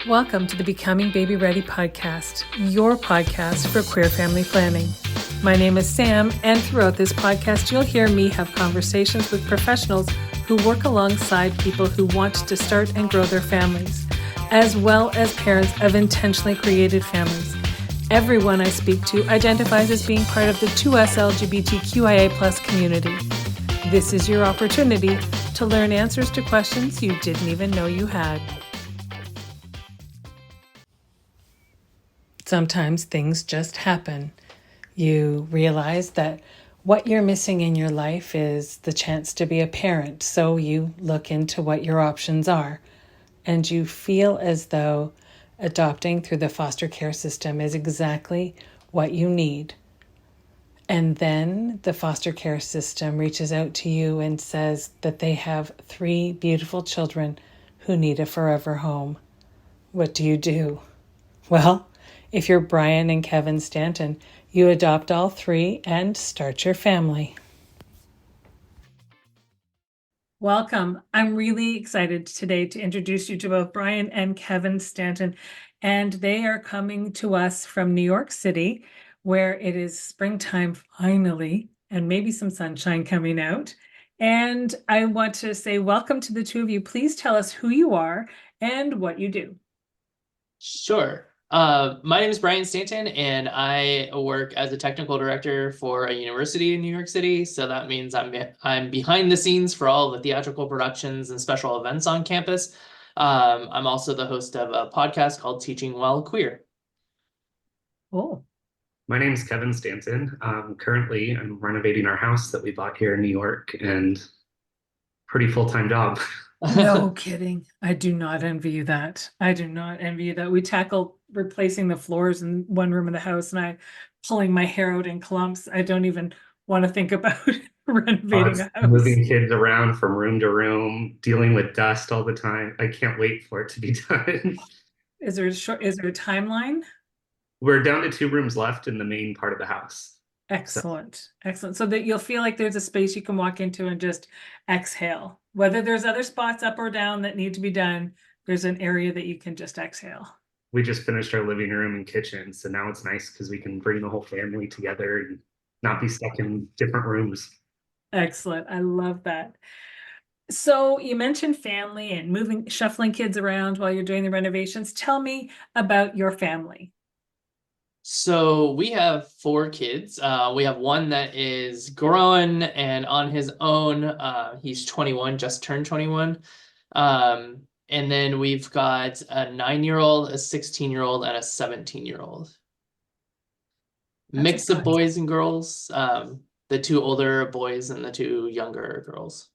Welcome to the Becoming Baby Ready podcast, your podcast for queer family planning. My name is Sam, and throughout this podcast, you'll hear me have conversations with professionals who work alongside people who want to start and grow their families, as well as parents of intentionally created families. Everyone I speak to identifies as being part of the 2S LGBTQIA+ community. This is your opportunity to learn answers to questions you didn't even know you had. Sometimes things just happen. You realize that what you're missing in your life is the chance to be a parent, so you look into what your options are, and you feel as though adopting through the foster care system is exactly what you need. And then the foster care system reaches out to you and says that they have 3 beautiful children who need a forever home. What do? Well, if you're Bryan and Kevin Stanton, you adopt all 3 and start your family. Welcome. I'm really excited today to introduce you to both Bryan and Kevin Stanton, and they are coming to us from New York City, where it is springtime finally, and maybe some sunshine coming out. And I want to say welcome to the two of you. Please tell us who you are and what you do. Sure. My name is Bryan Stanton, and I work as a technical director for a university in New York City. So that means I'm behind the scenes for all the theatrical productions and special events on campus. I'm also the host of a podcast called Teaching While Queer. Oh, My name is Kevin Stanton. Currently, I'm renovating our house that we bought here in New York, and pretty full-time job. no kidding. I do not envy you that. I do not envy you that. We tackled replacing the floors in one room of the house, and I pulling my hair out in clumps. I don't even want to think about renovating a house. Moving kids around from room to room, dealing with dust all the time. I can't wait for it to be done. Is there a timeline? We're down to 2 rooms left in the main part of the house. Excellent. Excellent. So that you'll feel like there's a space you can walk into and just exhale. Whether there's other spots up or down that need to be done, there's an area that you can just exhale. We just finished our living room and kitchen, so now it's nice because we can bring the whole family together and not be stuck in different rooms. Excellent. I love that. So you mentioned family and shuffling kids around while you're doing the renovations. Tell me about your family. So we have 4 kids. We have one that is growing and on his own. He's 21, just turned 21. And then we've got a 9-year-old, a 16-year-old, and a 17-year-old. Mix of boys and girls. The 2 older boys and the 2 younger girls.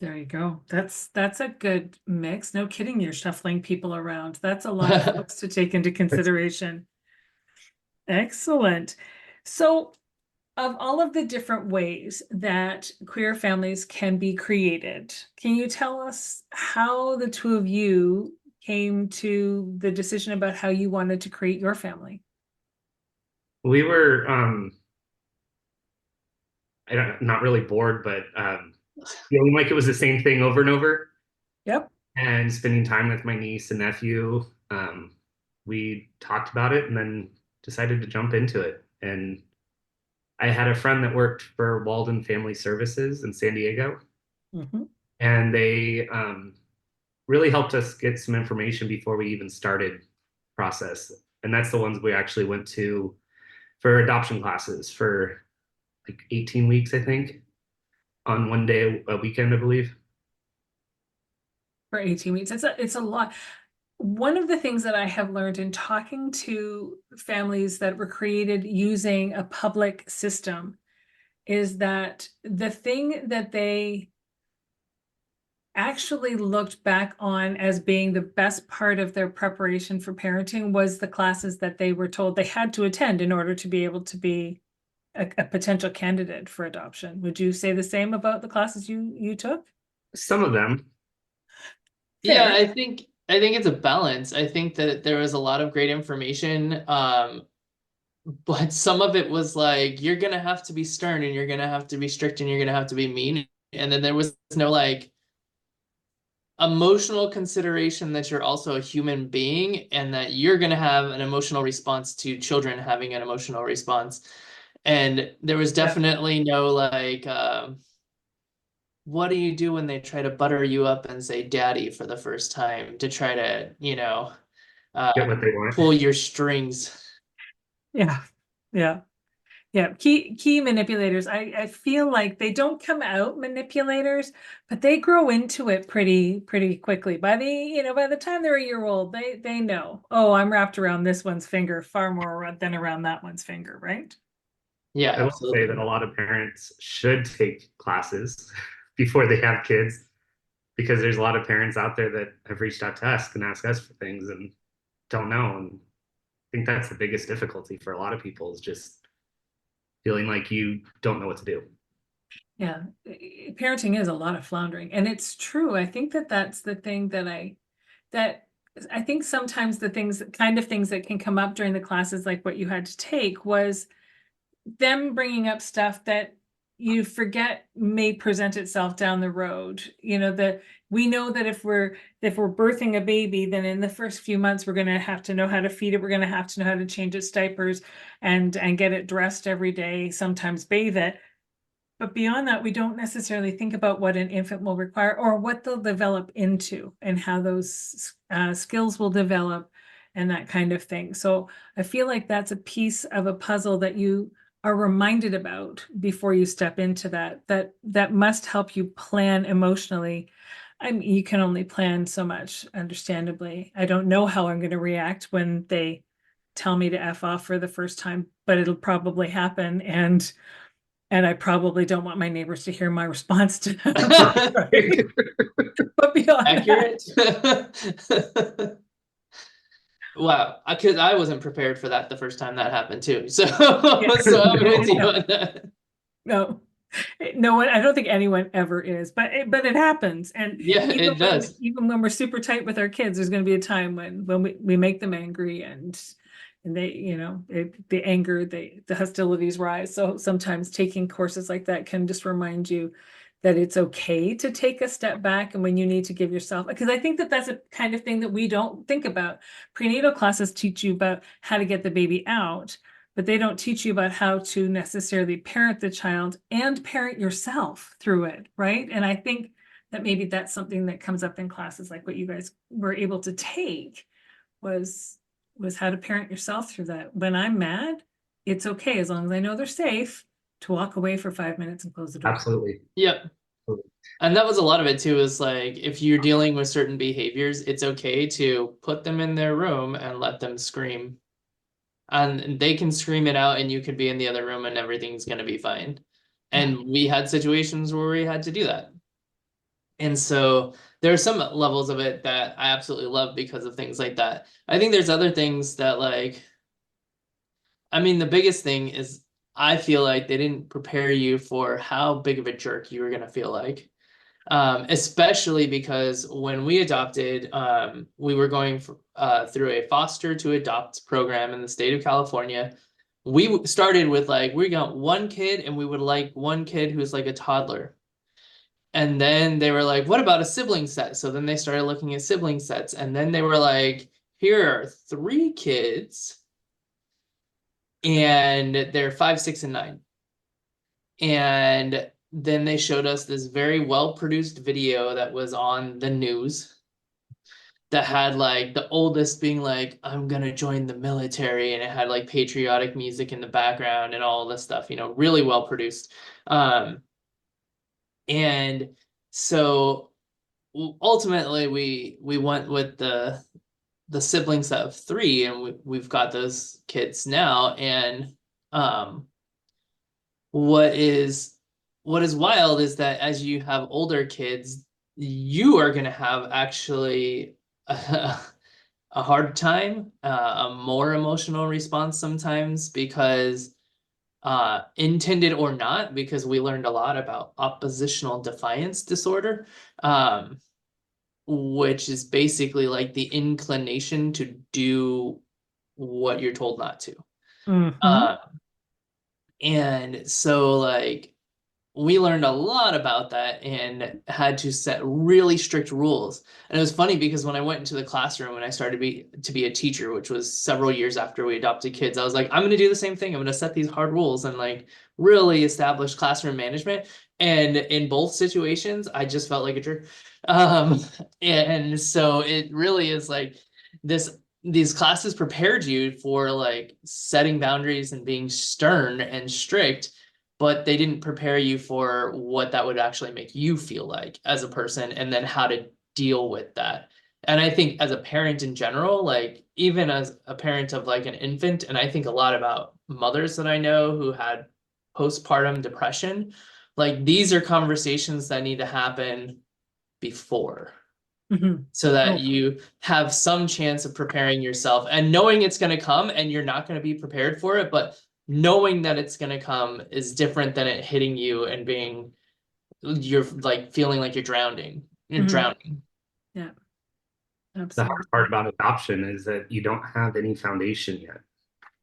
There you go. That's a good mix. No kidding, you're shuffling people around. That's a lot of folks to take into consideration. Excellent. So, of all of the different ways that queer families can be created, can you tell us how the two of you came to the decision about how you wanted to create your family? We were not really bored, but feeling like it was the same thing over and over. Yep. And spending time with my niece and nephew. We talked about it and then decided to jump into it. And I had a friend that worked for Walden Family Services in San Diego. Mm-hmm. And they really helped us get some information before we even started process. And that's the ones we actually went to for adoption classes for like 18 weeks, I think, on one day a weekend, I believe. For 18 weeks. It's a lot. One of the things that I have learned in talking to families that were created using a public system is that the thing that they actually looked back on as being the best part of their preparation for parenting was the classes that they were told they had to attend in order to be able to be a potential candidate for adoption. Would you say the same about the classes you took? Some of them. Fair. Yeah, I think it's a balance. I think that there was a lot of great information, but some of it was like, you're gonna have to be stern and you're gonna have to be strict and you're gonna have to be mean. And then there was no like, emotional consideration that you're also a human being and that you're going to have an emotional response to children having an emotional response. And there was definitely no like, what do you do when they try to butter you up and say daddy for the first time to try to, Get what they want. pull your strings? Yeah. Yeah. Yeah, key manipulators. I feel like they don't come out manipulators, but they grow into it pretty quickly. By the time they're a year old, they know, oh, I'm wrapped around this one's finger far more than around that one's finger, right? Yeah, I will say that absolutely. a lot of parents should take classes before they have kids, because there's a lot of parents out there that have reached out to us and ask us for things and don't know. And I think that's the biggest difficulty for a lot of people, is just feeling like you don't know what to do. Yeah, parenting is a lot of floundering, and it's true. I think that's the thing that I think sometimes the things that can come up during the classes, like what you had to take, was them bringing up stuff that you forget may present itself down the road. That we know that if we're birthing a baby, then in the first few months we're going to have to know how to feed it. We're going to have to know how to change its diapers and get it dressed every day, sometimes bathe it. But beyond that, we don't necessarily think about what an infant will require or what they'll develop into and how those skills will develop and that kind of thing. So I feel like that's a piece of a puzzle that you are reminded about before you step into that must help you plan emotionally. I mean, you can only plan so much, understandably. I don't know how I'm going to react when they tell me to F off for the first time, but it'll probably happen. And I probably don't want my neighbors to hear my response to them. Right? But beyond that, Accurate. Wow, because I wasn't prepared for that the first time that happened too. So, yeah, so I'm with you no, on that. no, no one. I don't think anyone ever is, but it happens. And Yeah, it does. even when we're super tight with our kids, there's going to be a time when we make them angry and they, the anger, the hostilities rise. So sometimes taking courses like that can just remind you that it's okay to take a step back, and when you need to give yourself, because I think that that's a kind of thing that we don't think about. Prenatal classes teach you about how to get the baby out, but they don't teach you about how to necessarily parent the child and parent yourself through it, right? And I think that maybe that's something that comes up in classes like what you guys were able to take was how to parent yourself through that. When I'm mad, it's okay, as long as I know they're safe, to walk away for 5 minutes and close the door. Absolutely. Yep. And that was a lot of it too, is like if you're dealing with certain behaviors, it's okay to put them in their room and let them scream. And they can scream it out and you could be in the other room and everything's gonna be fine. And we had situations where we had to do that. And so there are some levels of it that I absolutely love because of things like that. I think there's other things that I mean, the biggest thing is I feel like they didn't prepare you for how big of a jerk you were gonna feel like. Especially because when we adopted, we were going through a foster to adopt program in the state of California. We started with we got one kid and we would like one kid who's like a toddler. And then they were like, what about a sibling set? So then they started looking at sibling sets. And then they were like, here are three kids and they're 5, 6, and 9. And then they showed us this very well-produced video that was on the news that had the oldest being like, I'm gonna join the military, and it had patriotic music in the background and all this stuff, really well produced. And so ultimately we went with the siblings of 3, and we've got those kids now. And what is wild is that as you have older kids, you are going to have actually a hard time, a more emotional response sometimes, because intended or not, because we learned a lot about oppositional defiance disorder, which is basically the inclination to do what you're told not to. Mhm. Uh, and so we learned a lot about that and had to set really strict rules. And it was funny because when I went into the classroom and I started to be a teacher, which was several years after we adopted kids, I was like, I'm going to do the same thing. I'm going to set these hard rules and like really establish classroom management. And in both situations, I just felt like a jerk. Um, and so it really is like these classes prepared you for like setting boundaries and being stern and strict, but they didn't prepare you for what that would actually make you feel like as a person and then how to deal with that. And I think as a parent in general, like even as a parent of like an infant, and I think a lot about mothers that I know who had postpartum depression, like these are conversations that need to happen before so that Oh, you have some chance of preparing yourself and knowing it's going to come and you're not going to be prepared for it, but knowing that it's going to come is different than it hitting you and being you're like feeling like you're mhm. drowning. Yeah, The absolutely. hard part about adoption is that you don't have any foundation yet.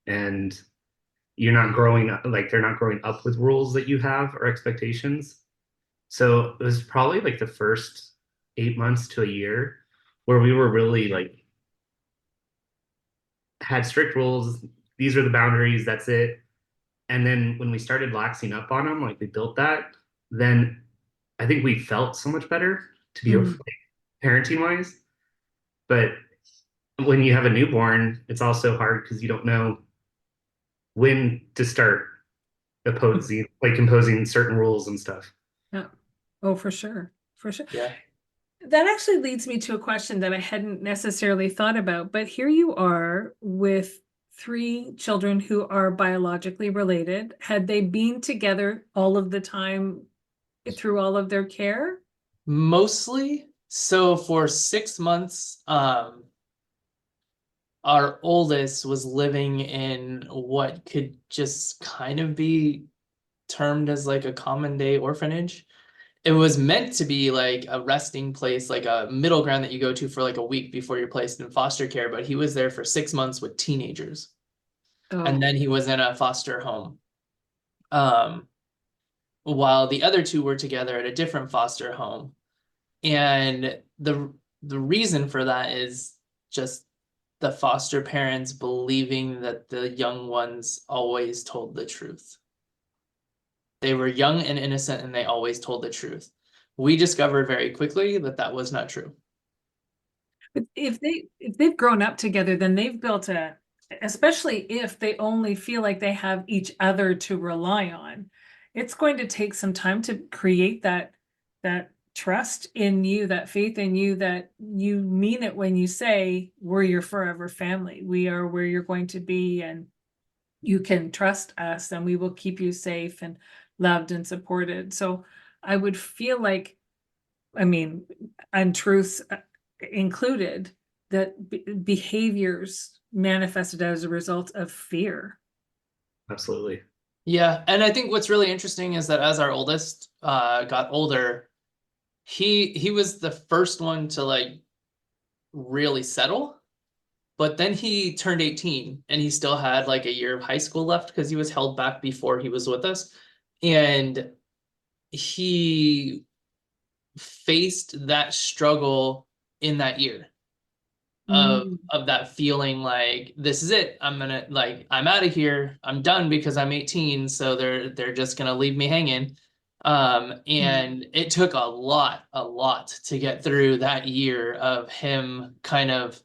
And you're not growing up, like they're not growing up with rules that you have or expectations. So it was probably like the first 8 months to a year where we were really like had strict rules. These are the boundaries. That's it. And then when we started laxing up on them, like we built that, then I think we felt so much better to be Mhm. like, parenting wise. But when you have a newborn, it's also hard because you don't know when to start imposing certain rules and stuff. Yeah. Oh, for sure. For sure. Yeah. That actually leads me to a question that I hadn't necessarily thought about, but here you are with three children who are biologically related. Had they been together all of the time through all of their care? Mostly. So for 6 months, our oldest was living in what could just kind of be termed as like a common day orphanage. It was meant to be like a resting place, like a middle ground that you go to for like a week before you're placed in foster care, but he was there for 6 months with teenagers. And Oh, then he was in a foster home. Um, while the other two were together at a different foster home. And the reason for that is just the foster parents believing that the young ones always told the truth. They were young and innocent and they always told the truth. We discovered very quickly that that was not true. but if they've grown up together, then they've built especially if they only feel like they have each other to rely on, it's going to take some time to create that trust in you, that faith in you, that you mean it when you say we're your forever family. We are where you're going to be, and you can trust us, and we will keep you safe and loved and supported. So I would feel like, I mean, untruths included, that behaviors manifested as a result of fear. Absolutely. Yeah, and I think what's really interesting is that as our oldest got older, he was the first one to like really settle. But then he turned 18 and he still had like a year of high school left because he was held back before he was with us. And he faced that struggle in that year Mm. of that feeling like this is it. I'm gonna like I'm out of here. I'm done because I'm 18, so they're just gonna leave me hanging. Mm. And it took a lot to get through that year of him kind of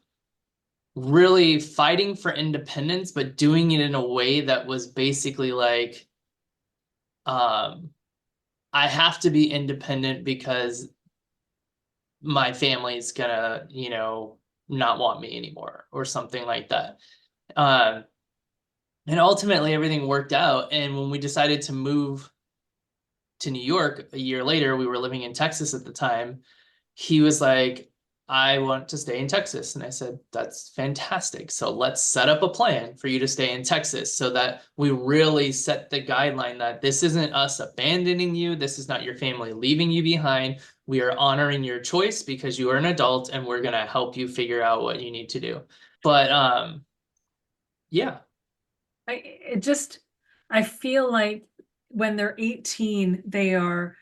really fighting for independence, but doing it in a way that was basically like, um, I have to be independent because my family's gonna, not want me anymore or something like that. Um, and ultimately everything worked out. And when we decided to move to New York a year later, we were living in Texas at the time. He was like, I want to stay in Texas. And I said, that's fantastic. So let's set up a plan for you to stay in Texas so that we really set the guideline that this isn't us abandoning you. This is not your family leaving you behind. We are honoring your choice because you are an adult and we're going to help you figure out what you need to do. But yeah. I it just I feel like when they're 18, they are,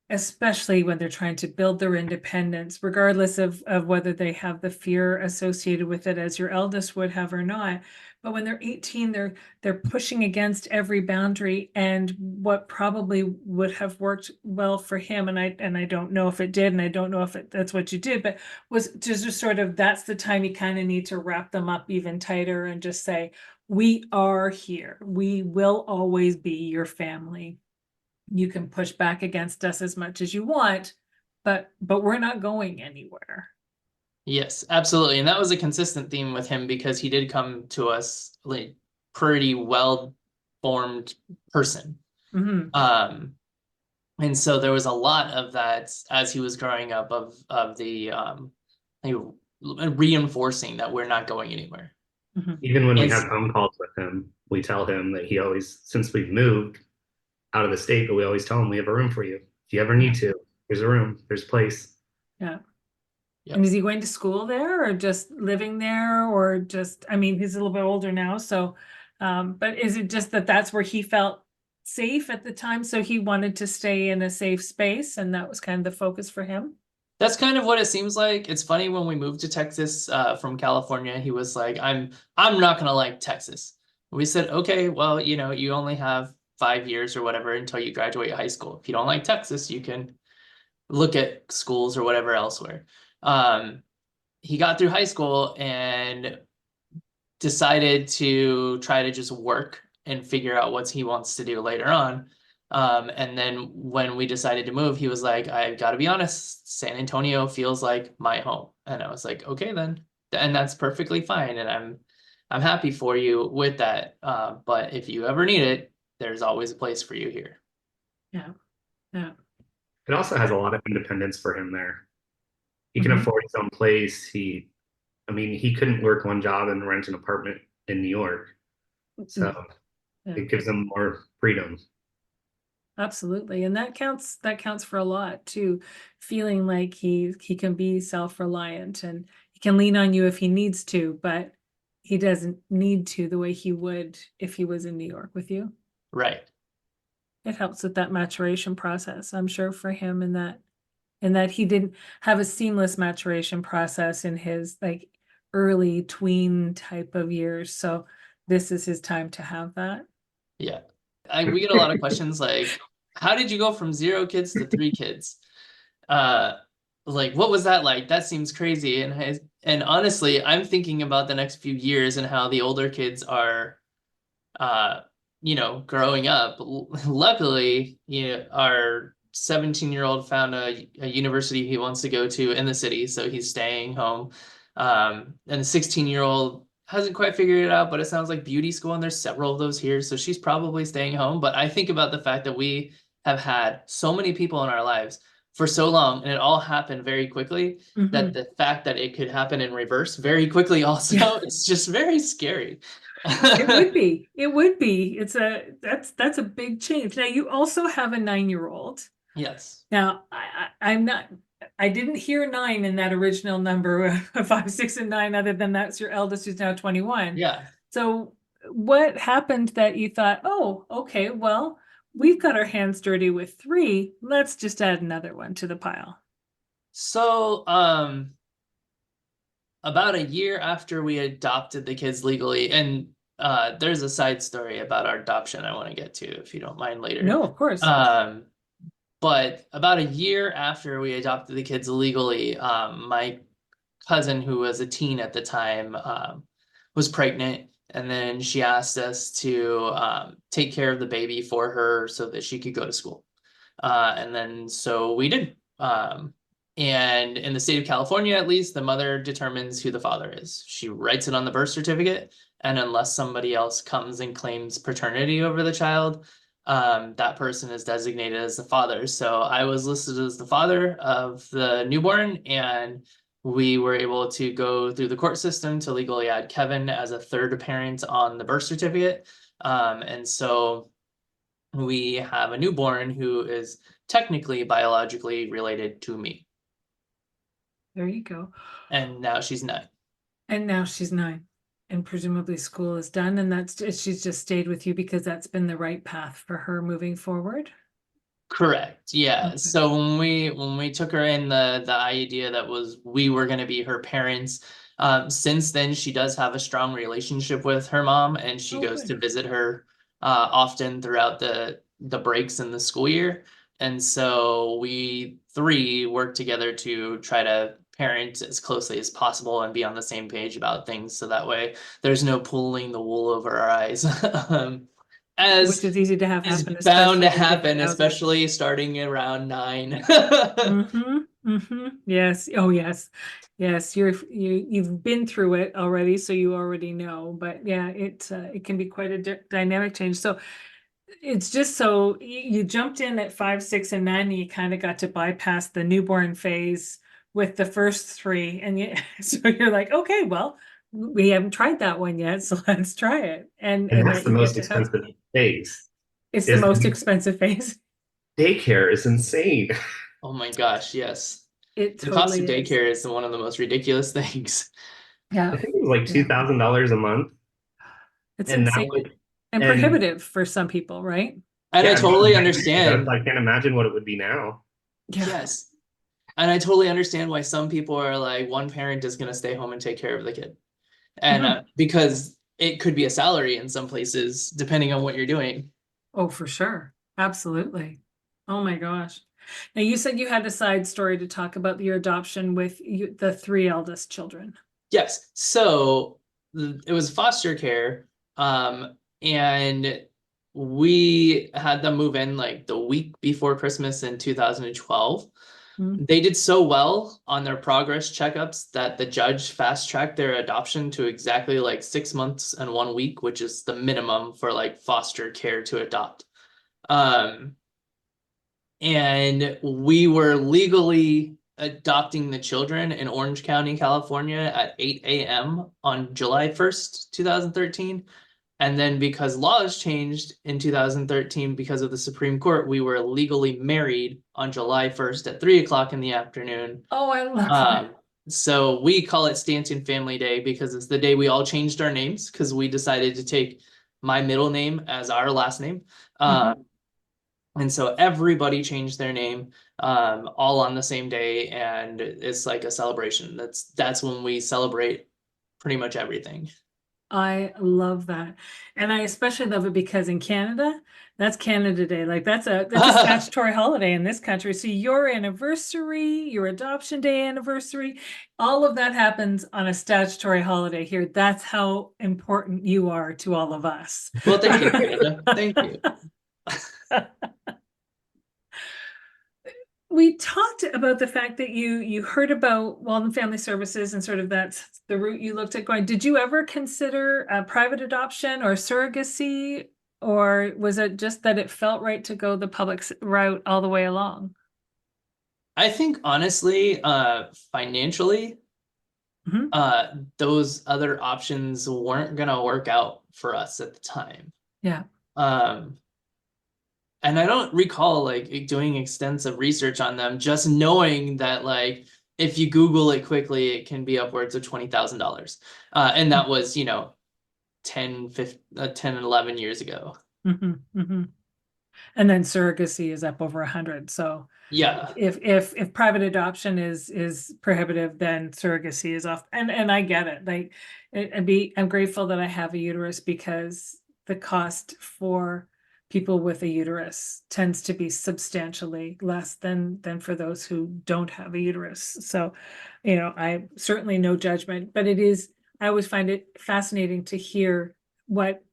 especially when they're trying to build their independence, regardless of whether they have the fear associated with it as your eldest would have or not. But when they're 18, they're pushing against every boundary, and what probably would have worked well for him, and I don't know if it did, and I don't know if that's what you did, but was just sort of, that's the time you kind of need to wrap them up even tighter and just say, we are here. We will always be your family. You can push back against us as much as you want, but we're not going anywhere. Yes, absolutely. And that was a consistent theme with him because he did come to us like pretty well formed person. Mm-hmm. And so there was a lot of that as he was growing up of the like, reinforcing that we're not going anywhere. Mm-hmm. Even when we And have phone calls with him, we tell him that he always, since we've moved out of the state, but we always tell him we have a room for you. If you ever need to, there's a room, there's a place. Yeah. Yep. And is he going to school there or just living there, or just, I mean, he's a little bit older now, so, but is it just that that's where he felt safe at the time, so he wanted to stay in a safe space, and that was kind of the focus for him? That's kind of what it seems like. It's funny, when we moved to Texas from California, he was like, I'm not gonna like Texas. We said, okay, well, you know, you only have 5 years or whatever until you graduate high school. If you don't like Texas, you can look at schools or whatever elsewhere. He got through high school and decided to try to just work and figure out what he wants to do later on. And then when we decided to move, he was like, I gotta be honest, San Antonio feels like my home. And I was like, okay, then. And that's perfectly fine. And I'm happy for you with that. But if you ever need it, there's always a place for you here. Yeah. Yeah. It also has a lot of independence for him there. He can Mhm. afford his own place. I mean, he couldn't work one job and rent an apartment in New York. So Yeah. it gives him more freedom. Absolutely. And that counts for a lot too, feeling like he can be self-reliant, and he can lean on you if he needs to, but he doesn't need to the way he would if he was in New York with you. Right. It helps with that maturation process, I'm sure, for him, in that he didn't have a seamless maturation process in his like early tween type of years. So this is his time to have that. Yeah. We get a lot of questions like, how did you go from 0 kids to 3 kids? Uh, like, what was that like? That seems crazy. And honestly, I'm thinking about the next few years and how the older kids are, uh, growing up. Luckily, our 17-year-old found a university he wants to go to in the city, so he's staying home. And the 16-year-old hasn't quite figured it out, but it sounds like beauty school, and there's several of those here, so she's probably staying home. But I think about the fact that we have had so many people in our lives for so long, and it all happened very quickly, that Mhm. the fact that it could happen in reverse very quickly also, Yeah. it's just very scary. It would be. It would be. That's a big change. Now you also have a 9-year-old. Yes. Now I'm not. I didn't hear 9 in that original number of 5, 6, and 9. Other than that's your eldest, who's now 21. Yeah. So what happened that you thought, oh, okay, well, we've got our hands dirty with 3. Let's just add another one to the pile. So, about a year after we adopted the kids legally, and there's a side story about our adoption I want to get to, if you don't mind, later. No, of course. But about a year after we adopted the kids legally, my cousin, who was a teen at the time, was pregnant, and then she asked us to take care of the baby for her so that she could go to school. And then so we did. And in the state of California, at least, the mother determines who the father is. She writes it on the birth certificate, and unless somebody else comes and claims paternity over the child, that person is designated as the father. So I was listed as the father of the newborn, and we were able to go through the court system to legally add Kevin as a third parent on the birth certificate. And so we have a newborn who is technically biologically related to me. There you go. And now she's 9. And now she's 9. And presumably school is done, and she's just stayed with you because that's been the right path for her moving forward. Correct. Yeah. Okay. So when we took her in, the idea that was we were going to be her parents. Since then, she does have a strong relationship with her mom, and she Oh, goes to good. visit her often throughout the breaks in the school year. And so we three work together to try to parent as closely as possible and be on the same page about things, so that way there's no pulling the wool over our eyes. Which As is easy to have is happen, bound to especially in big happen, houses. especially starting around 9. Yes. Oh, yes. Yes. You've been through it already, so you already know. But yeah, it can be quite a dynamic change. So it's just so you jumped in at 5, 6, and 9, and you kind of got to bypass the newborn phase with the first three, and so you're like, okay, well, we haven't tried that one yet, so let's try it, and And that's that the you get most to have. expensive phase. It's the Is most expensive phase. daycare is insane. Oh my gosh, yes. It The cost totally of is. daycare is one of the most ridiculous things. I Yeah, think it was like yeah, $2,000 a month, it's and that insane would and and prohibitive for some people, right? And I yeah, totally that's, understand. I can't imagine what it would be now. Yeah. Yes. And I totally understand why some people are like, one parent is going to stay home and take care of the kid. And Mhm. because it could be a salary in some places, depending on what you're doing. Oh, for sure. Absolutely. Oh my gosh. Now you said you had a side story to talk about your adoption with the three eldest children. Yes. So it was foster care. And we had them move in like the week before Christmas in 2012. Mm. They did so well on their progress checkups that the judge fast-tracked their adoption to exactly like 6 months and 1 week, which is the minimum for like foster care to adopt. Um, and we were legally adopting the children in Orange County, California at 8 a.m. on July 1st, 2013. And then because laws changed in 2013 because of the Supreme Court, we were legally married on July 1st at 3 o'clock in the afternoon. Oh, I love that. So we call it Stanton Family Day because it's the day we all changed our names because we decided to take my middle name as our last name. Mhm. And so everybody changed their name all on the same day, and it's like a celebration. That's when we celebrate pretty much everything. I love that. And I especially love it because in Canada, that's Canada Day. Like that's a statutory holiday in this country. So your anniversary, your adoption day anniversary, all of that happens on a statutory holiday here. That's how important you are to all of us. Well, thank you, Canada. Thank you. We talked about the fact that you heard about Walden Family Services and sort of that's the route you looked at going. Did you ever consider private adoption or surrogacy, or was it just that it felt right to go the public route all the way along? I think honestly, financially, Mhm. those other options weren't gonna work out for us at the time. Yeah. Um, and I don't recall like doing extensive research on them, just knowing that like if you Google it quickly, it can be upwards of $20,000. And that was, 10 and 11 years ago. Hmm. And then surrogacy is up over 100. So Yeah. if private adoption is prohibitive, then surrogacy is off. And I get it. Like I'm grateful that I have a uterus because the cost for people with a uterus tends to be substantially less than for those who don't have a uterus. So, I certainly no judgment, but I always find it fascinating to hear what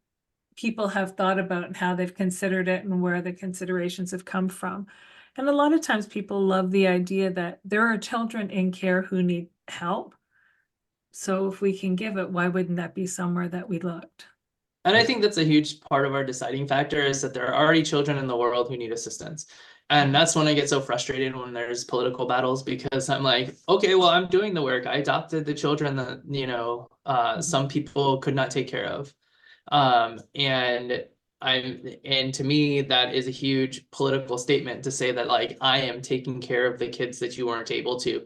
people have thought about and how they've considered it and where the considerations have come from. And a lot of times people love the idea that there are children in care who need help. So if we can give it, why wouldn't that be somewhere that we looked? And I think that's a huge part of our deciding factor is that there are already children in the world who need assistance. And that's when I get so frustrated when there's political battles because I'm like, okay, well, I'm doing the work. I adopted the children that, some people could not take care of. And and to me, that is a huge political statement to say that like I am taking care of the kids that you weren't able to.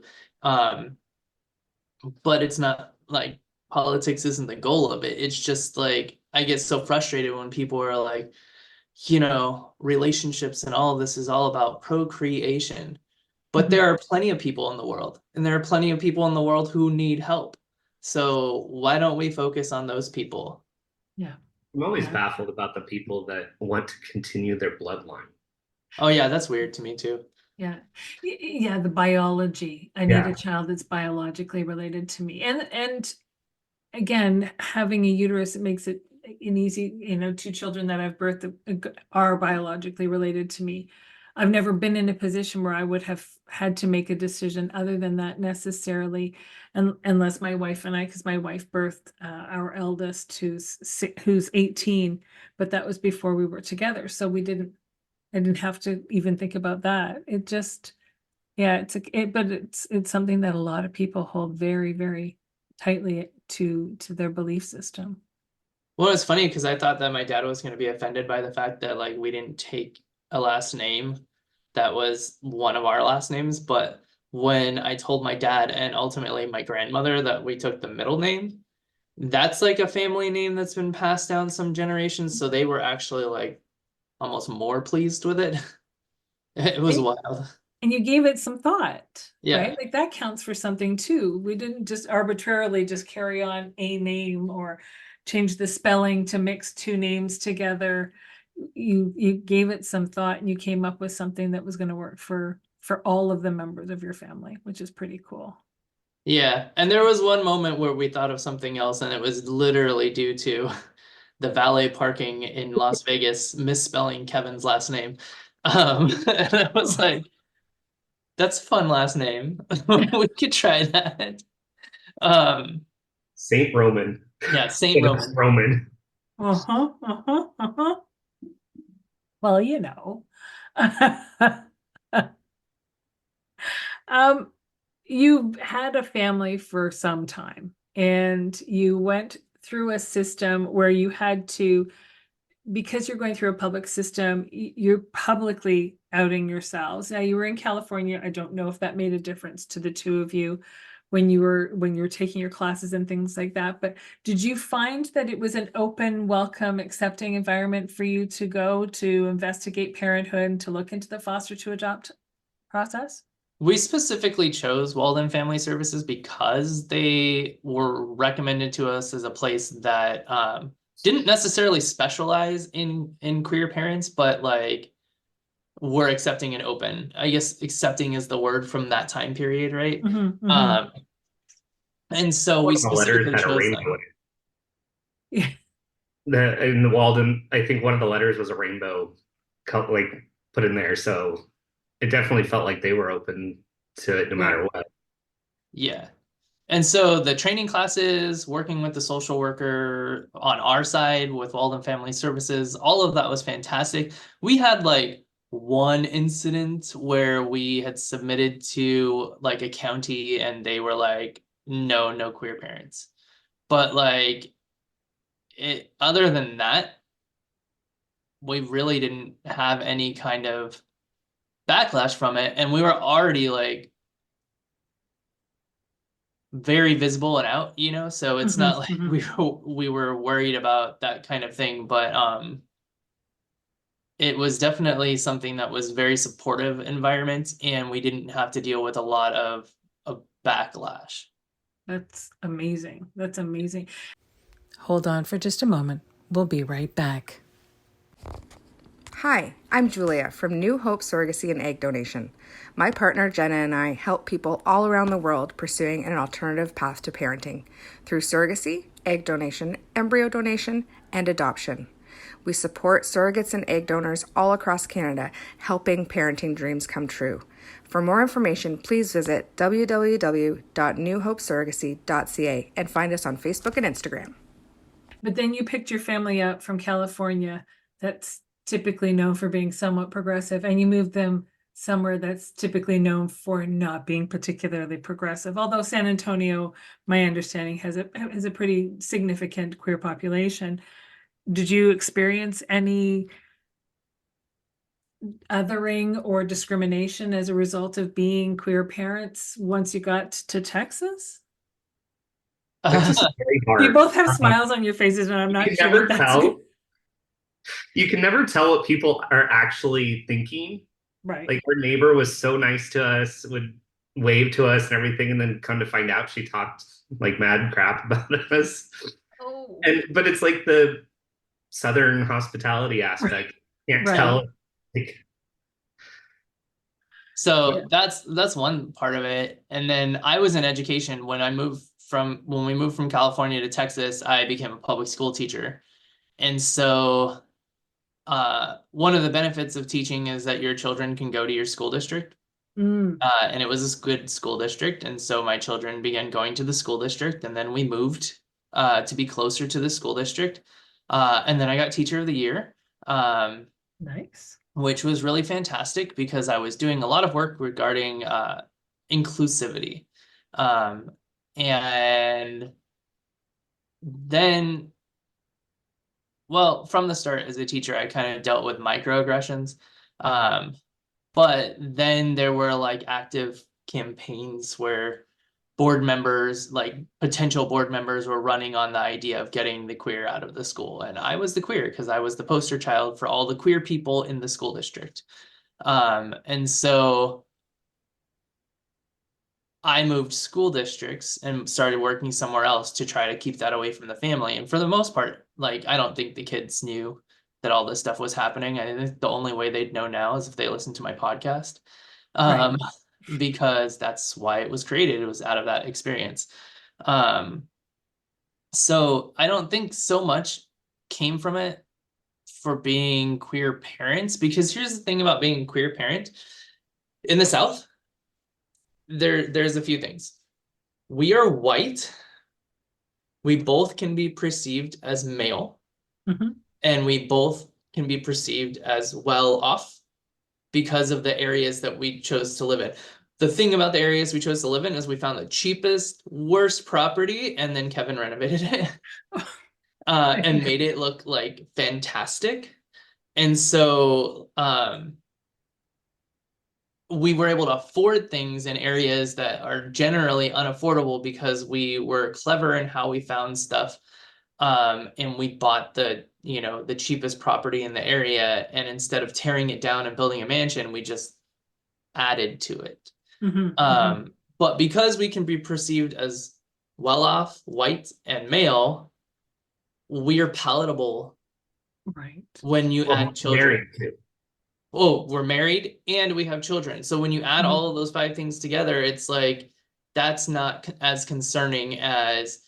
But it's not like politics isn't the goal of it. It's just like I get so frustrated when people are like, you know, relationships and all of this is all about procreation. But there are plenty of people in the world, and there are plenty of people in the world who need help. So why don't we focus on those people? Yeah. I'm always Yeah. baffled about the people that want to continue their bloodline. Oh yeah, that's weird to me too. Yeah. Yeah, the biology. I need Yeah. a child that's biologically related to me. And again, having a uterus, it makes it an easy, you know, two children that I've birthed are biologically related to me. I've never been in a position where I would have had to make a decision other than that necessarily, unless my wife and I, because my wife birthed our eldest, who's 18, but that was before we were together, so I didn't have to even think about that. It just, yeah, but it's something that a lot of people hold very, very tightly to their belief system. Well, it's funny because I thought that my dad was going to be offended by the fact that like we didn't take a last name that was one of our last names, but when I told my dad and ultimately my grandmother that we took the middle name, that's like a family name that's been passed down some generations, so they were actually like almost more pleased with it. It was And, wild. and you gave it some thought, Yeah. right? Like that counts for something too. We didn't just arbitrarily just carry on a name or change the spelling to mix two names together. You gave it some thought and you came up with something that was going to work for all of the members of your family, which is pretty cool. Yeah. And there was one moment where we thought of something else, and it was literally due to the valet parking in Las Vegas misspelling Kevin's last name. And I was like, that's a fun last name. We could try that. Um, Saint Roman. yeah, Saint It's Roman. Roman. Uh-huh, uh-huh, uh-huh. Well, you know. Um, you've had a family for some time and you went through a system where you had to, because you're going through a public system, you're publicly outing yourselves. Now you were in California. I don't know if that made a difference to the two of you when you were taking your classes and things like that. But did you find that it was an open, welcome, accepting environment for you to go to investigate parenthood and to look into the foster to adopt process? We specifically chose Walden Family Services because they were recommended to us as a place that didn't necessarily specialize in queer parents, but like were accepting and open. I guess accepting is the word from that time period, right? Mm-hmm, mm-hmm. Um, and so One we of the letters specifically had a chose rainbow them. in it. Yeah. In the Walden, I think one of the letters was a rainbow, like put in there. So it definitely felt like they were open to it no Yeah. matter what. Yeah. And so the training classes, working with the social worker on our side with Walden Family Services, all of that was fantastic. We had like one incident where we had submitted to like a county and they were like, no, no queer parents. But like it, other than that, we really didn't have any kind of backlash from it. And we were already like very visible and out, you know, so it's not like Mm-hmm, we were worried about that kind of thing, but it was definitely something that was very supportive environment and we didn't have to deal with a lot of backlash. That's amazing. That's amazing. Hold on for just a moment. We'll be right back. Hi, I'm Julia from New Hope Surrogacy and Egg Donation. My partner Jenna and I help people all around the world pursuing an alternative path to parenting through surrogacy, egg donation, embryo donation, and adoption. We support surrogates and egg donors all across Canada, helping parenting dreams come true. For more information, please visit www.newhopesurrogacy.ca and find us on Facebook and Instagram. But then you picked your family up from California that's typically known for being somewhat progressive, and you moved them somewhere that's typically known for not being particularly progressive. Although San Antonio, my understanding, has a pretty significant queer population. Did you experience any othering or discrimination as a result of being queer parents once you got to Texas? It's just very hard. You both have smiles on your faces, and I'm not You can sure never what that's tell. You can never tell what people are actually thinking. right. Like our neighbor was so nice to us, would wave to us and everything, and then come to find out she talked like mad crap about us. Oh, But it's like the Southern hospitality aspect. Can't right. tell. Like, So Yeah. that's one part of it. And then I was in education when we moved from California to Texas, I became a public school teacher. And so one of the benefits of teaching is that your children can go to your school district. Mm, And it was a good school district. And so my children began going to the school district, and then we moved to be closer to the school district. And then I got teacher of the year. nice. Which was really fantastic because I was doing a lot of work regarding inclusivity. And then, well, from the start as a teacher, I kind of dealt with microaggressions. But then there were like active campaigns where board members, like potential board members, were running on the idea of getting the queer out of the school. And I was the queer because I was the poster child for all the queer people in the school district. And so I moved school districts and started working somewhere else to try to keep that away from the family. And for the most part, like, I don't think the kids knew that all this stuff was happening. I think the only way they'd know now is if they listened to my podcast. Right. Because that's why it was created. It was out of that experience. So I don't think so much came from it for being queer parents, because here's the thing about being a queer parent in the South. There's a few things. We are white. We both can be perceived as male, Mhm. and we both can be perceived as well off because of the areas that we chose to live in. The thing about the areas we chose to live in is we found the cheapest, worst property, and then Kevin renovated it and made it look like fantastic. And so we were able to afford things in areas that are generally unaffordable because we were clever in how we found stuff. And we bought the cheapest property in the area, and instead of tearing it down and building a mansion, we just added to it. But because we can be perceived as well-off, white, and male, we are palatable Right. when you add children. married too. Oh, we're married and we have children. So when you add all of those 5 things together, it's like that's not as concerning as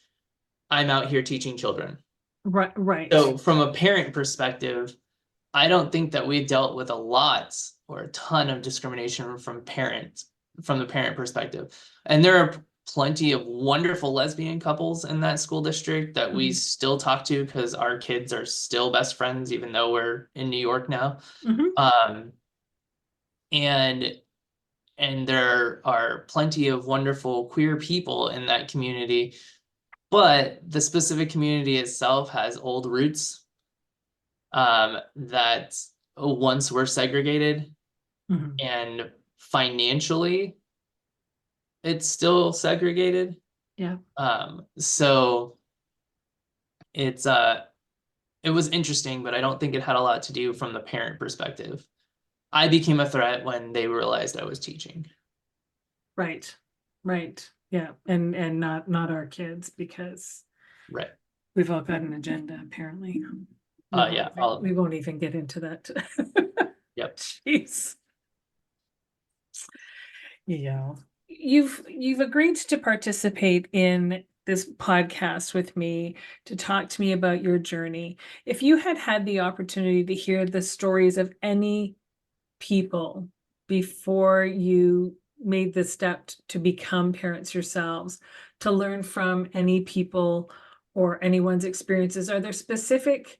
I'm out here teaching children. Right. So from a parent perspective, I don't think that we dealt with a lot or a ton of discrimination from the parent perspective. And there are plenty of wonderful lesbian couples in that school district that we still talk to because our kids are still best friends, even though we're in New York now. And there are plenty of wonderful queer people in that community, but the specific community itself has old roots that once were segregated, and financially it's still segregated. Yeah. So it was interesting, but I don't think it had a lot to do from the parent perspective. I became a threat when they realized I was teaching. Right. Yeah. And not our kids, because Right. we've all got an agenda, apparently. Yeah. We won't even get into that. Yep. Jeez. Yeah. You've agreed to participate in this podcast with me to talk to me about your journey. If you had had the opportunity to hear the stories of any people before you made the step to become parents yourselves, to learn from any people or anyone's experiences, are there specific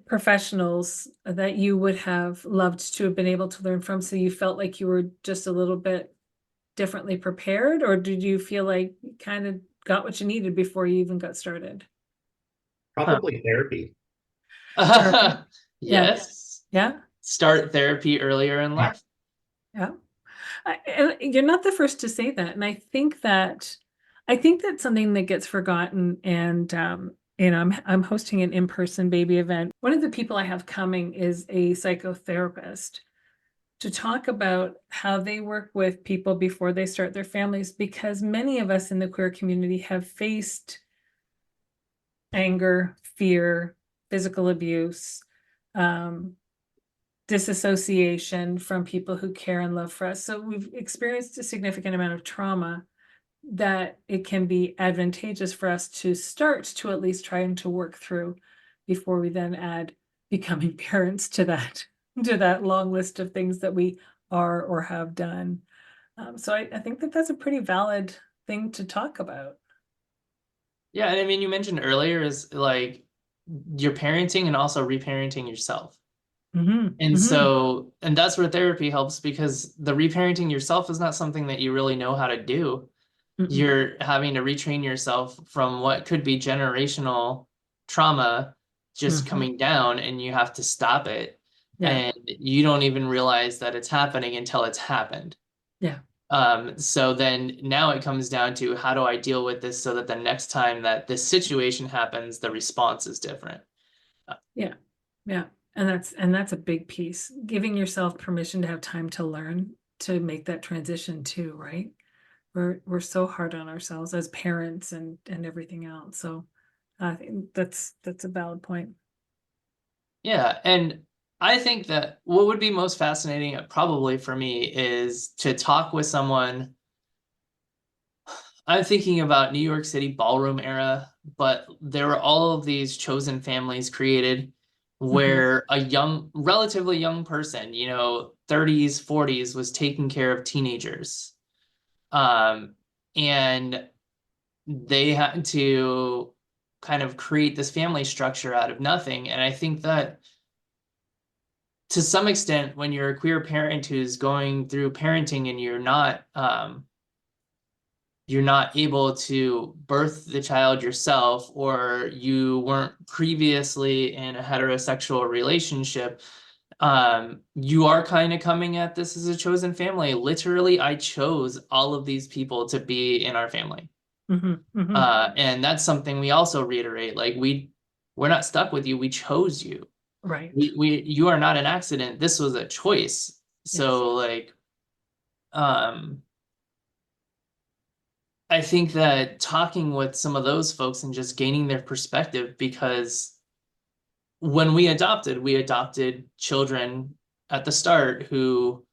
professionals that you would have loved to have been able to learn from, so you felt like you were just a little bit differently prepared, or did you feel like you kind of got what you needed before you even got started? Probably therapy. Yes. Yeah. Start therapy earlier in life. Yeah. And you're not the first to say that. And I think that I think that's something that gets forgotten, and I'm hosting an in-person baby event. One of the people I have coming is a psychotherapist to talk about how they work with people before they start their families, because many of us in the queer community have faced anger, fear, physical abuse, disassociation from people who care and love for us. So we've experienced a significant amount of trauma that it can be advantageous for us to start to at least trying to work through before we then add becoming parents to that long list of things that we are or have done. So I think that that's a pretty valid thing to talk about. Yeah, and I mean, you mentioned earlier is like you're parenting and also reparenting yourself. And so, and that's where therapy helps, because the reparenting yourself is not something that you really know how to do. You're having to retrain yourself from what could be generational trauma just coming down, and you have to stop it. Yeah. And you don't even realize that it's happening until it's happened. Yeah. So then now it comes down to, how do I deal with this so that the next time that this situation happens, the response is different. Yeah. Yeah. And that's a big piece. Giving yourself permission to have time to learn, to make that transition too, right? We're so hard on ourselves as parents and everything else. So I think that's a valid point. Yeah, and I think that what would be most fascinating probably for me is to talk with someone. I'm thinking about New York City ballroom era, but there were all of these chosen families created where a relatively young person, 30s, 40s, was taking care of teenagers. And they had to kind of create this family structure out of nothing. And I think that to some extent, when you're a queer parent who's going through parenting and you're not able to birth the child yourself, or you weren't previously in a heterosexual relationship, you are kind of coming at this as a chosen family. Literally, I chose all of these people to be in our family. And that's something we also reiterate. Like, we're not stuck with you. We chose you. Right. You are not an accident. This was a choice. So like, I think that talking with some of those folks and just gaining their perspective, because when we adopted children at the start who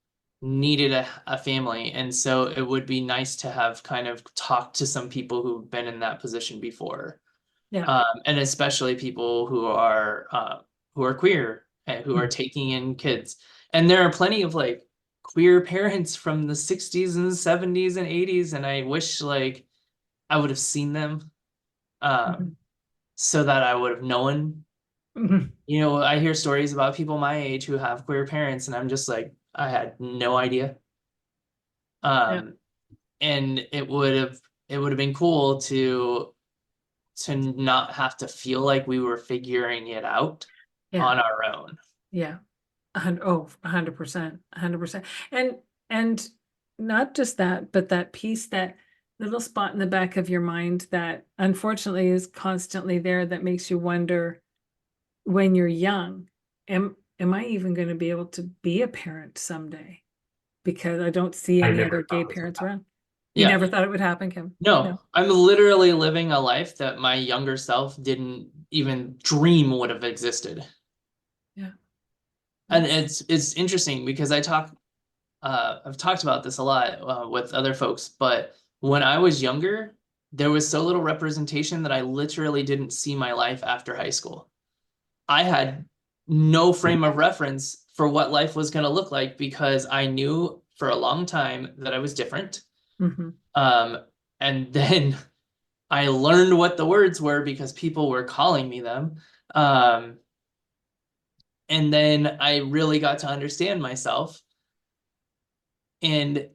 needed a family. And so it would be nice to have kind of talked to some people who've been in that position before. Yeah. And especially people who are queer and who are taking in kids. And there are plenty of like queer parents from the 60s and 70s and 80s, and I wish like I would have seen them so that I would have known. I hear stories about people my age who have queer parents, and I'm just like, I had no idea. And it would have been cool to not have to feel like we were figuring it out on our own. Yeah. 100%, 100%. And not just that, but that piece, that little spot in the back of your mind that unfortunately is constantly there, that makes you wonder when you're young, am I even going to be able to be a parent someday? Because I don't see any other gay parents around. You never thought it would happen, Kim? No, I'm literally living a life that my younger self didn't even dream would have existed. Yeah. And it's interesting because I've talked about this a lot with other folks, but when I was younger, there was so little representation that I literally didn't see my life after high school. I had no frame of reference for what life was going to look like, because I knew for a long time that I was different. And then I learned what the words were because people were calling me them. And then I really got to understand myself. And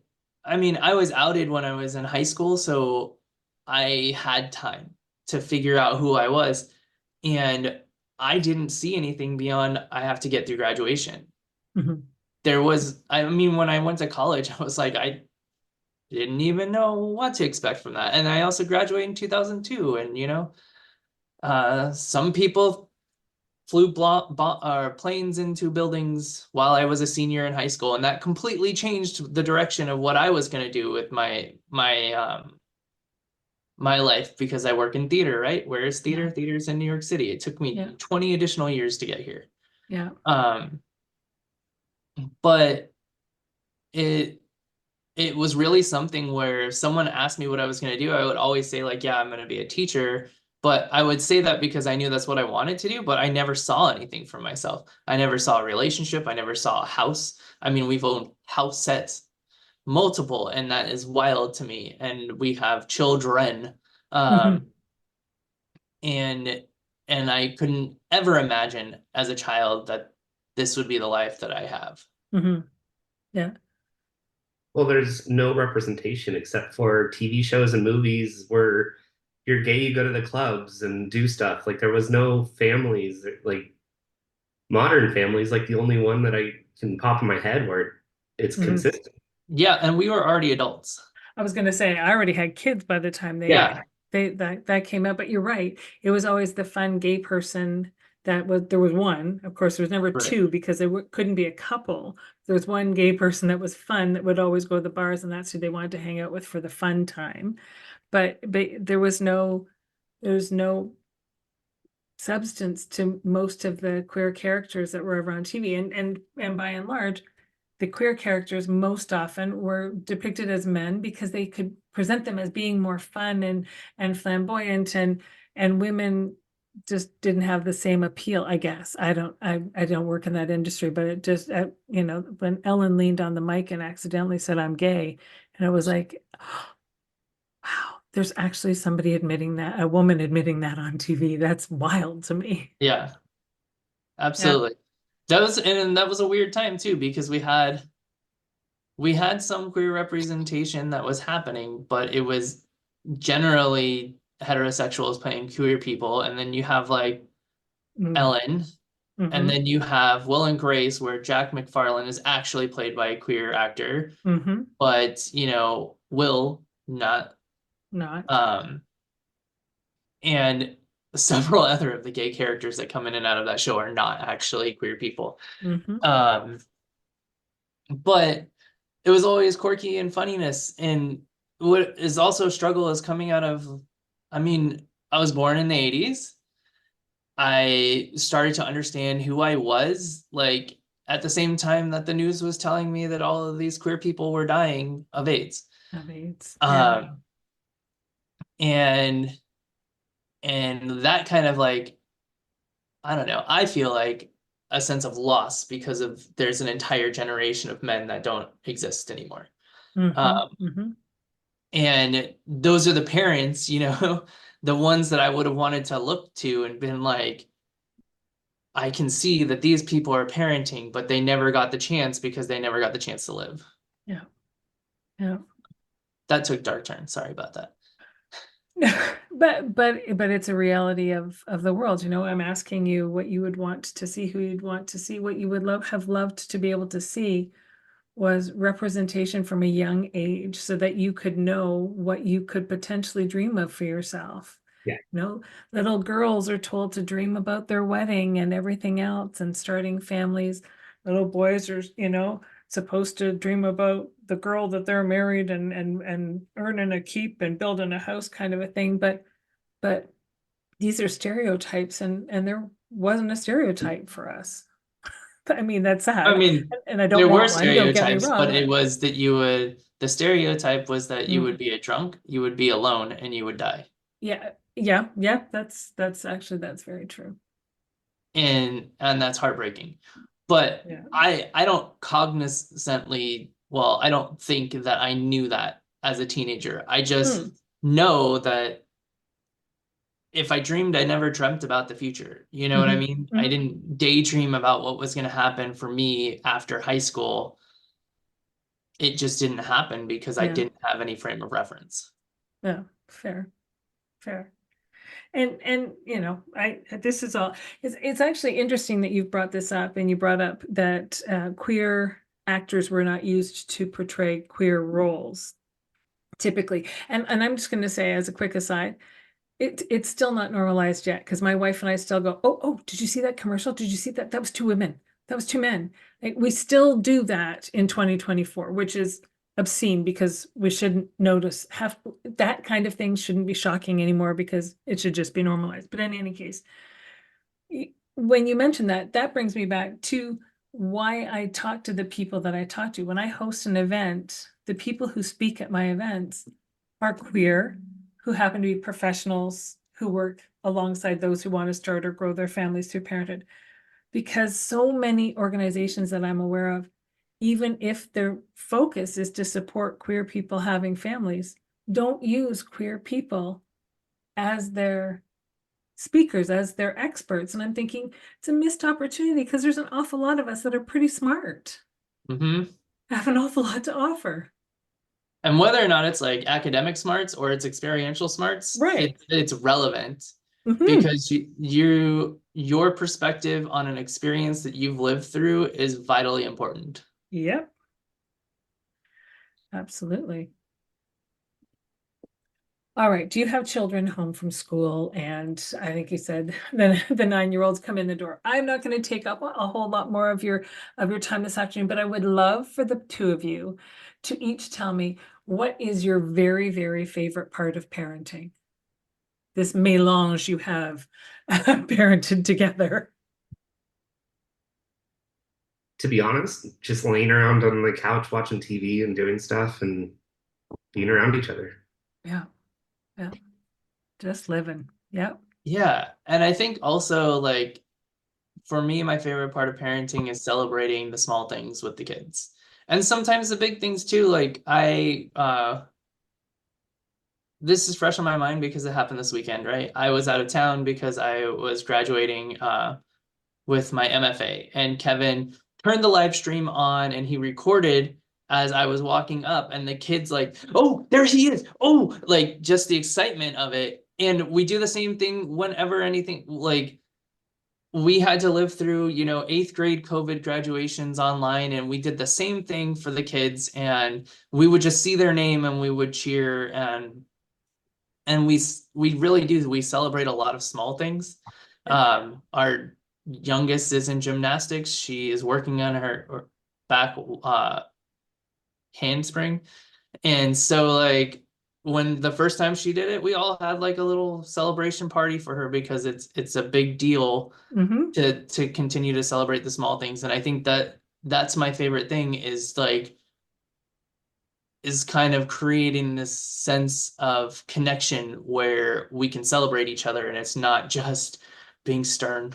I mean, I was outed when I was in high school, so I had time to figure out who I was. And I didn't see anything beyond, I have to get through graduation. When I went to college, I was like, didn't even know what to expect from that. And I also graduated in 2002, and some people flew planes into buildings while I was a senior in high school, and that completely changed the direction of what I was going to do with my life, because I work in theater, right? Where is theater? Yeah. Theater's in New York City. It took me Yeah. 20 additional years to get here. Yeah. But it was really something where if someone asked me what I was going to do, I would always say like, yeah, I'm going to be a teacher. But I would say that because I knew that's what I wanted to do, but I never saw anything for myself. I never saw a relationship. I never saw a house. I mean, we've owned house sets, multiple, and that is wild to me. And we have children. Mhm. And I couldn't ever imagine as a child that this would be the life that I have. Mhm. Yeah. Well, there's no representation except for TV shows and movies where you're gay, you go to the clubs and do stuff. Like there was no families, like modern families, like the only one that I can pop in my head where it's Mhm. consistent. Yeah, and we were already adults. I was going to say I already had kids by the time Yeah. that came out, but you're right. It was always the fun gay person there was one. Of course, there was never Right. two because there couldn't be a couple. There was one gay person that was fun that would always go to the bars, and that's who they wanted to hang out with for the fun time. But there was no substance to most of the queer characters that were ever on TV, and by and large, the queer characters most often were depicted as men because they could present them as being more fun and flamboyant, and women just didn't have the same appeal, I guess. I don't work in that industry, but it just when Ellen leaned on the mic and accidentally said I'm gay, and it was like, wow, there's actually somebody admitting that, a woman admitting that on TV. That's wild to me. Yeah, absolutely. That was a weird time too, because we had some queer representation that was happening, but it was generally heterosexuals playing queer people, and then you have like Ellen, and Mhm. then you have Will and Grace, where Jack McFarlane is actually played by a queer actor, Mhm. but Will not. Not. And several other of the gay characters that come in and out of that show are not actually queer people. Mhm. But it was always quirky and funniness. And what is also a struggle is coming out of, I mean, I was born in the 80s. I started to understand who I was, like at the same time that the news was telling me that all of these queer people were dying of AIDS. Of AIDS. Yeah. And that kind of like, I don't know, I feel like a sense of loss because of there's an entire generation of men that don't exist anymore. Mhm. Um, Mhm. and those are the parents, the ones that I would have wanted to look to and been like, I can see that these people are parenting, but they never got the chance because they never got the chance to live. Yeah. Yeah. That took dark turn. Sorry about that. But it's a reality of the world. I'm asking you what you would want to see, who you'd want to see, what you would have loved to be able to see was representation from a young age so that you could know what you could potentially dream of for yourself. Yeah. Little girls are told to dream about their wedding and everything else and starting families. Little boys are, supposed to dream about the girl that they're married and earning a keep and building a house kind of a thing. But these are stereotypes, and there wasn't a stereotype for us. I mean, that's I sad. mean, And I don't there were want one, don't get me stereotypes, but wrong. it was that the stereotype was that you Mm. would be a drunk, you would be alone, and you would die. Yeah, that's very true. And that's heartbreaking. But Yeah. I don't cognizantly, well, I don't think that I knew that as a teenager. I just know that if I dreamed, I never dreamt about the future. You know what I mean? I didn't daydream about what was going to happen for me after high school. It just didn't happen because I Yeah. didn't have any frame of reference. Yeah, fair. And this is all, it's actually interesting that you've brought this up, and you brought up that queer actors were not used to portray queer roles. typically. And I'm just going to say, as a quick aside, it's still not normalized yet, because my wife and I still go, oh, did you see that commercial? Did you see that? That was two women. That was two men. Like, we still do that in 2024, which is obscene, because we shouldn't have that kind of thing shouldn't be shocking anymore, because it should just be normalized. But in any case, when you mention that, that brings me back to why I talk to the people that I talk to. When I host an event, the people who speak at my events are queer, who happen to be professionals who work alongside those who want to start or grow their families through parenthood. Because so many organizations that I'm aware of, even if their focus is to support queer people having families, don't use queer people as their speakers, as their experts. And I'm thinking it's a missed opportunity, because there's an awful lot of us that are pretty smart, have an awful lot to offer. And whether or not it's like academic smarts or it's experiential smarts, Right. it's relevant, Mhm. because your perspective on an experience that you've lived through is vitally important. Yep. Absolutely. All right. Do you have children home from school? And I think you said the 9-year-olds come in the door. I'm not going to take up a whole lot more of your time this afternoon, but I would love for the two of you to each tell me, what is your very, very favorite part of parenting? This melange you have parented together. To be honest, just laying around on the couch watching TV and doing stuff and being around each other. Yeah. Yeah. Just living. Yep. Yeah. And I think also, like, for me, my favorite part of parenting is celebrating the small things with the kids. And sometimes the big things too. Like, this is fresh on my mind because it happened this weekend, right? I was out of town because I was graduating with my MFA, and Kevin turned the live stream on and he recorded as I was walking up, and the kids like, oh, there he is. Oh, like, just the excitement of it. And we do the same thing whenever anything, like, we had to live through, 8th grade COVID graduations online, and we did the same thing for the kids, and we would just see their name and we would cheer, and we really do. We celebrate a lot of small things. Our youngest is in gymnastics. She is working on her back handspring. And so, like, when the first time she did it, we all had like a little celebration party for her, because it's a big deal to continue to celebrate the small things. And I think that's my favorite thing, is kind of creating this sense of connection where we can celebrate each other, and it's not just being stern.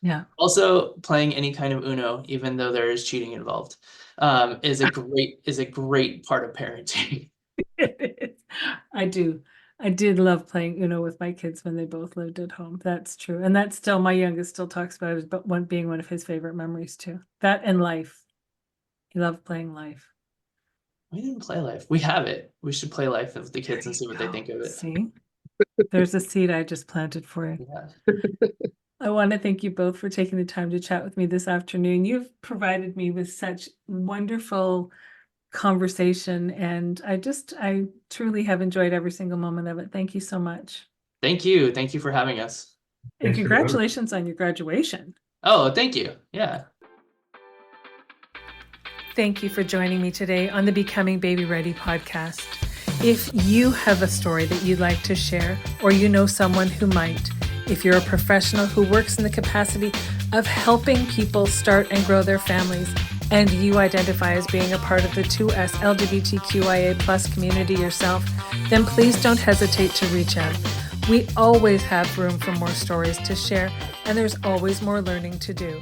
Yeah. Also, playing any kind of Uno, even though there is cheating involved, is a great part of parenting. I do. I did love playing Uno with my kids when they both lived at home. That's true. And that's still, my youngest still talks about it, but being one of his favorite memories too. That and Life. He loved playing Life. We didn't play Life. We have it. We should play Life with the kids and see what they think of it. See? There's a seed I just planted for you. Yeah. I want to thank you both for taking the time to chat with me this afternoon. You've provided me with such wonderful conversation, and I truly have enjoyed every single moment of it. Thank you so much. Thank you. Thank you for having us. And congratulations on your graduation. Oh, thank you. Yeah. Thank you for joining me today on the Becoming Baby Ready podcast. If you have a story that you'd like to share, or you know someone who might, if you're a professional who works in the capacity of helping people start and grow their families, and you identify as being a part of the 2S LGBTQIA+ community yourself, then please don't hesitate to reach out. We always have room for more stories to share, and there's always more learning to do.